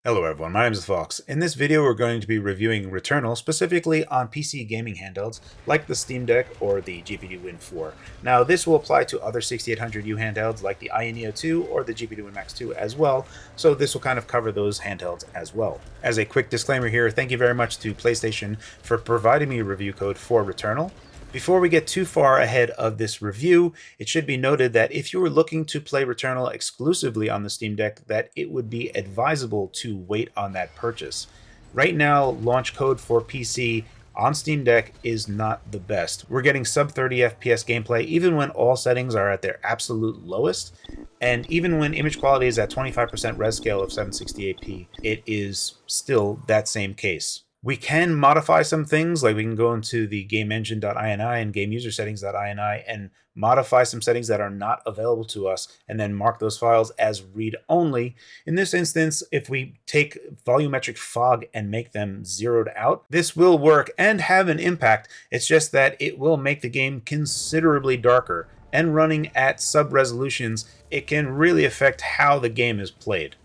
Hello everyone, my name is Phawx. In this video we're going to be reviewing Returnal, specifically on PC gaming handhelds like the Steam Deck or the GPD Win 4. Now this will apply to other 6800U handhelds like the Neo 2 or the GPD Win Max 2 as well, so this will kind of cover those handhelds as well. As a quick disclaimer here, thank you very much to PlayStation for providing me a review code for Returnal. Before we get too far ahead of this review, it should be noted that if you were looking to play Returnal exclusively on the Steam Deck, that it would be advisable to wait on that purchase. Right now, launch code for PC on Steam Deck is not the best. We're getting sub 30 FPS gameplay even when all settings are at their absolute lowest, and even when image quality is at 25% res scale of 768p, it is still that same case. We can modify some things, like we can go into the GameEngine.ini and GameUserSettings.ini and modify some settings that are not available to us and then mark those files as read-only. In this instance, if we take volumetric fog and make them zeroed out, this will work and have an impact. It's just that it will make the game considerably darker, and running at sub-resolutions, it can really affect how the game is played.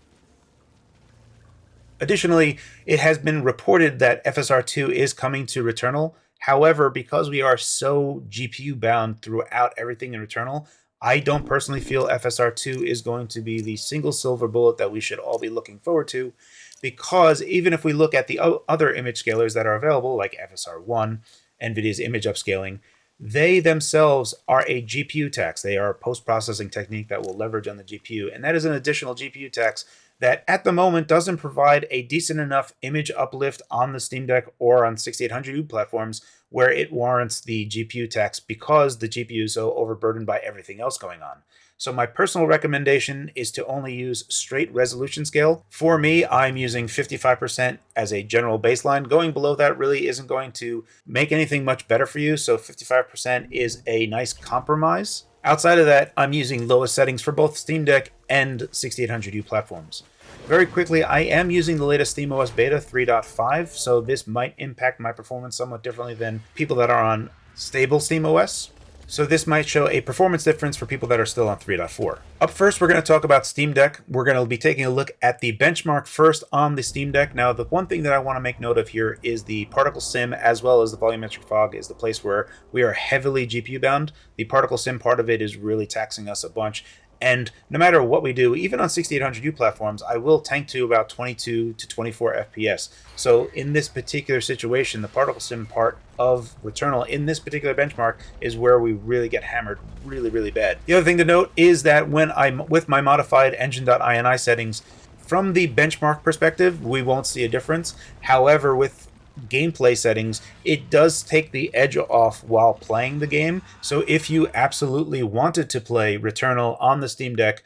Additionally, it has been reported that FSR2 is coming to Returnal. However, because we are so GPU bound throughout everything in Returnal, I don't personally feel FSR2 is going to be the single silver bullet that we should all be looking forward to, because even if we look at the other image scalers that are available, like FSR1, NVIDIA's image upscaling, they themselves are a GPU tax. They are a post-processing technique that will leverage on the GPU, and that is an additional GPU tax that at the moment doesn't provide a decent enough image uplift on the Steam Deck or on 6800U platforms where it warrants the GPU tax because the GPU is so overburdened by everything else going on. So my personal recommendation is to only use straight resolution scale. For me, I'm using 55% as a general baseline. Going below that really isn't going to make anything much better for you, so 55% is a nice compromise. Outside of that, I'm using lowest settings for both Steam Deck and 6800U platforms. Very quickly, I am using the latest SteamOS Beta 3.5, so this might impact my performance somewhat differently than people that are on stable SteamOS. So this might show a performance difference for people that are still on 3.4. Up first, we're going to talk about Steam Deck. We're going to be taking a look at the benchmark first on the Steam Deck. Now, the one thing that I want to make note of here is the particle sim as well as the volumetric fog is the place where we are heavily GPU bound. The particle sim part of it is really taxing us a bunch. And no matter what we do, even on 6800U platforms, I will tank to about 22 to 24 FPS. So in this particular situation, the particle sim part of Returnal in this particular benchmark is where we really get hammered really, really bad. The other thing to note is that when I'm with my modified engine.ini settings, from the benchmark perspective, we won't see a difference. However, with gameplay settings, it does take the edge off while playing the game. So if you absolutely wanted to play Returnal on the Steam Deck,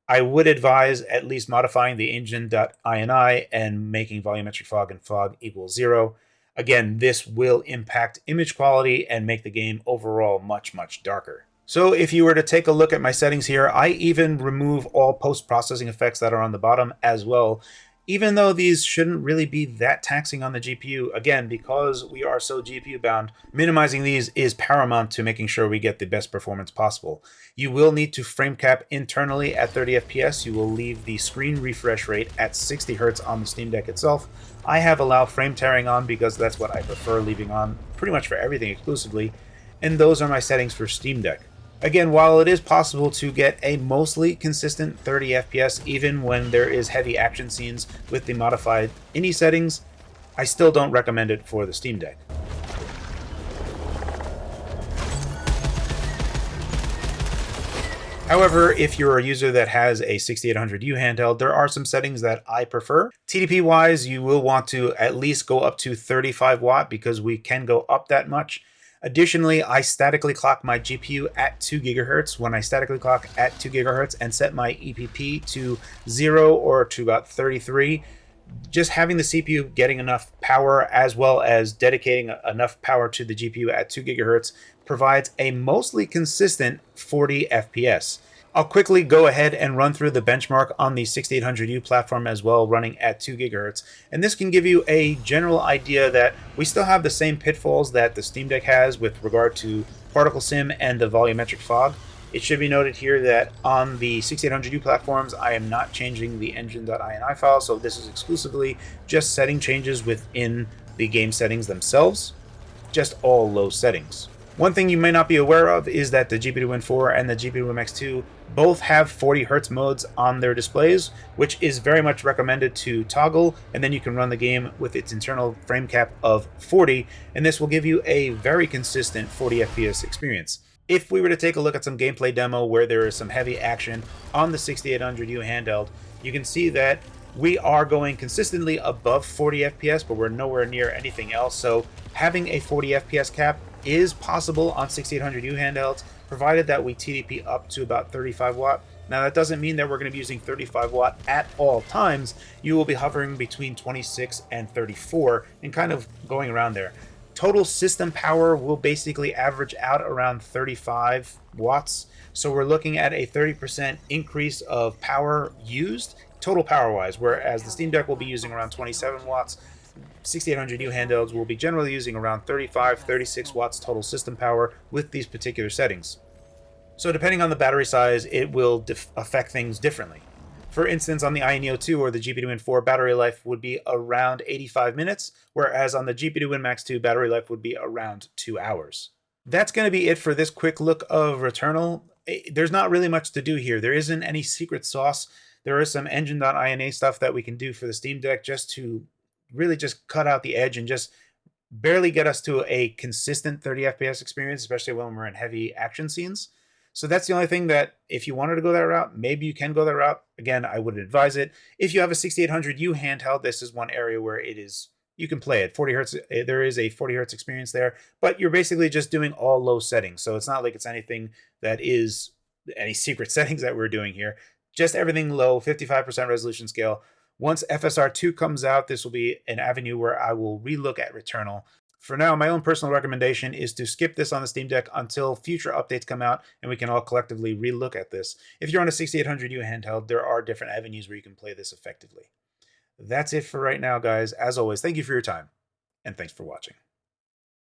I would advise at least modifying the engine.ini and making volumetric fog and fog equals 0. Again, this will impact image quality and make the game overall much, much darker. So if you were to take a look at my settings here, I even remove all post-processing effects that are on the bottom as well, even though these shouldn't really be that taxing on the GPU. Again, because we are so GPU bound, minimizing these is paramount to making sure we get the best performance possible. You will need to frame cap internally at 30 FPS. You will leave the screen refresh rate at 60 Hz on the Steam Deck itself. I have allowed frame tearing on because that's what I prefer leaving on pretty much for everything exclusively, and those are my settings for Steam Deck. Again, while it is possible to get a mostly consistent 30 FPS even when there is heavy action scenes with the modified INI settings, I still don't recommend it for the Steam Deck. However, if you're a user that has a 6800U handheld, there are some settings that I prefer. TDP-wise, you will want to at least go up to 35 watt because we can go up that much. Additionally, I statically clock my GPU at 2 GHz. When I statically clock at 2 GHz and set my EPP to 0 or to about 33, just having the CPU getting enough power as well as dedicating enough power to the GPU at 2 GHz provides a mostly consistent 40 FPS. I'll quickly go ahead and run through the benchmark on the 6800U platform as well, running at 2 GHz. And this can give you a general idea that we still have the same pitfalls that the Steam Deck has with regard to particle sim and the volumetric fog. It should be noted here that on the 6800U platforms, I am not changing the engine.ini file, so this is exclusively just setting changes within the game settings themselves, just all low settings. One thing you may not be aware of is that the GP2Win4 and the GP2MX2 both have 40 Hz modes on their displays, which is very much recommended to toggle, and then you can run the game with its internal frame cap of 40, and this will give you a very consistent 40 FPS experience. If we were to take a look at some gameplay demo where there is some heavy action on the 6800U handheld, you can see that we are going consistently above 40 FPS, but we're nowhere near anything else. So having a 40 FPS cap is possible on 6800U handhelds, provided that we TDP up to about 35 watt. Now that doesn't mean that we're going to be using 35 watt at all times. You will be hovering between 26 and 34 and kind of going around there. Total system power will basically average out around 35 watts. So we're looking at a 30% increase of power used, total power-wise, whereas the Steam Deck will be using around 27 watts. 6800U handhelds will be generally using around 35, 36 watts total system power with these particular settings. So depending on the battery size, it will affect things differently. For instance, on the iNeo2 or the GP2Win4, battery life would be around 85 minutes, whereas on the GP2Win Max 2, battery life would be around 2 hours. That's going to be it for this quick look of Returnal. There's not really much to do here. There isn't any secret sauce. There is some engine.ini stuff that we can do for the Steam Deck just to really just cut out the edge and just barely get us to a consistent 30 FPS experience, especially when we're in heavy action scenes. So that's the only thing that if you wanted to go that route, maybe you can go that route. Again, I wouldn't advise it. If you have a 6800U handheld, this is one area where it is, you can play it. 40 hertz, there is a 40 hertz experience there, but you're basically just doing all low settings. So it's not like it's anything that is any secret settings that we're doing here. Just everything low, 55% resolution scale. Once FSR2 comes out, this will be an avenue where I will relook at Returnal. For now, my own personal recommendation is to skip this on the Steam Deck until future updates come out and we can all collectively relook at this. If you're on a 6800U handheld, there are different avenues where you can play this effectively. That's it for right now, guys. As always, thank you for your time, and thanks for watching.